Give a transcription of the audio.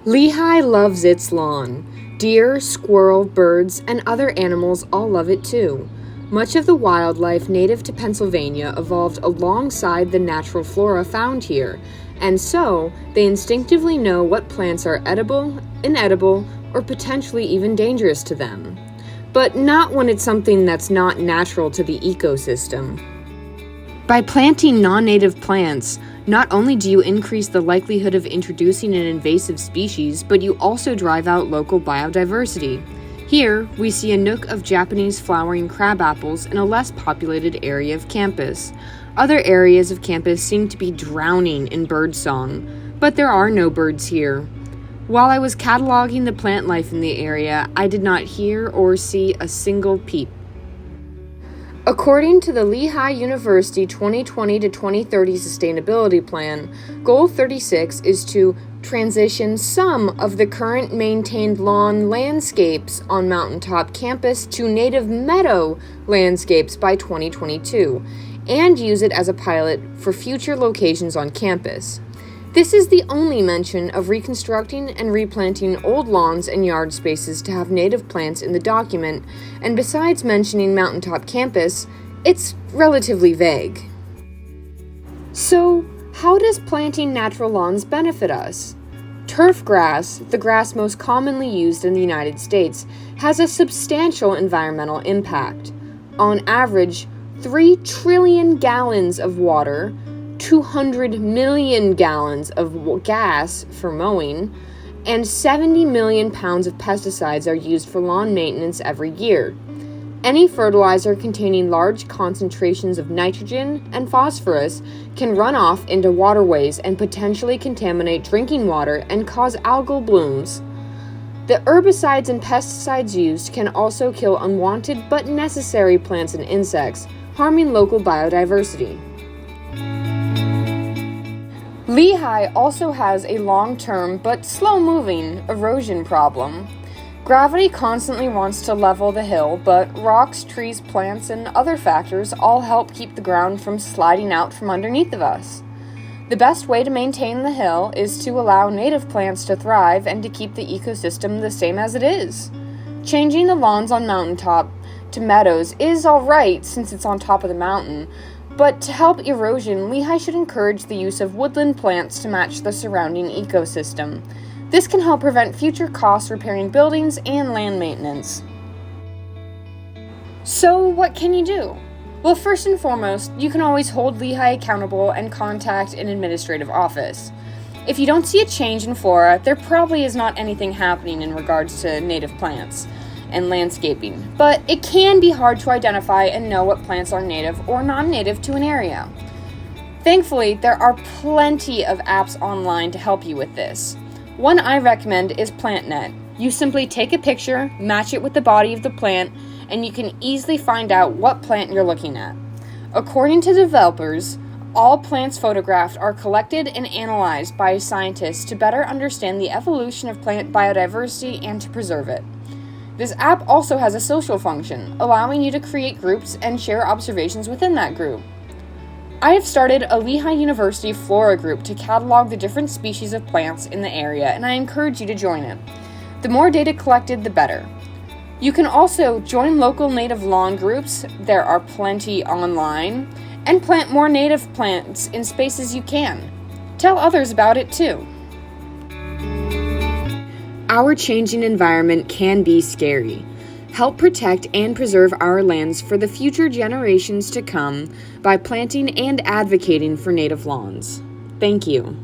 Lehigh loves its lawn. Deer, squirrel, birds, and other animals all love it too. Much of the wildlife native to Pennsylvania evolved alongside the natural flora found here, and so they instinctively know what plants are edible, inedible, or potentially even dangerous to them. But not when it's something that's not natural to the ecosystem. By planting non-native plants, not only do you increase the likelihood of introducing an invasive species, but you also drive out local biodiversity. Here, we see a nook of Japanese flowering crabapples in a less populated area of campus. Other areas of campus seem to be drowning in birdsong, but there are no birds here. While I was cataloging the plant life in the area, I did not hear or see a single peep. According to the Lehigh University 2020 to 2030 Sustainability Plan, Goal 36 is to transition some of the current maintained lawn landscapes on Mountaintop campus to native meadow landscapes by 2022, and use it as a pilot for future locations on campus. This is the only mention of reconstructing and replanting old lawns and yard spaces to have native plants in the document, and besides mentioning Mountaintop campus, it's relatively vague. So, how does planting natural lawns benefit us? Turf grass, the grass most commonly used in the United States, has a substantial environmental impact. On average, 3 trillion gallons of water, 200 million gallons of gas for mowing, and 70 million pounds of pesticides are used for lawn maintenance every year. Any fertilizer containing large concentrations of nitrogen and phosphorus can run off into waterways and potentially contaminate drinking water and cause algal blooms. The herbicides and pesticides used can also kill unwanted but necessary plants and insects, harming local biodiversity. Lehigh also has a long-term but slow-moving erosion problem. Gravity constantly wants to level the hill, but rocks, trees, plants, and other factors all help keep the ground from sliding out from underneath of us. The best way to maintain the hill is to allow native plants to thrive and to keep the ecosystem the same as it is. Changing the lawns on Mountaintop to meadows is alright since it's on top of the mountain, but to help erosion, Lehigh should encourage the use of woodland plants to match the surrounding ecosystem. This can help prevent future costs repairing buildings and land maintenance. So, what can you do? Well, first and foremost, you can always hold Lehigh accountable and contact an administrative office. If you don't see a change in flora, there probably is not anything happening in regards to native plants and landscaping, but it can be hard to identify and know what plants are native or non-native to an area. Thankfully, there are plenty of apps online to help you with this. One I recommend is PlantNet. You simply take a picture, match it with the body of the plant, and you can easily find out what plant you're looking at. According to developers, all plants photographed are collected and analyzed by scientists to better understand the evolution of plant biodiversity and to preserve it. This app also has a social function, allowing you to create groups and share observations within that group. I have started a Lehigh University Flora group to catalog the different species of plants in the area, and I encourage you to join it. The more data collected, the better. You can also join local native lawn groups, there are plenty online, and plant more native plants in spaces you can. Tell others about it too. Our changing environment can be scary. Help protect and preserve our lands for the future generations to come by planting and advocating for native lawns. Thank you.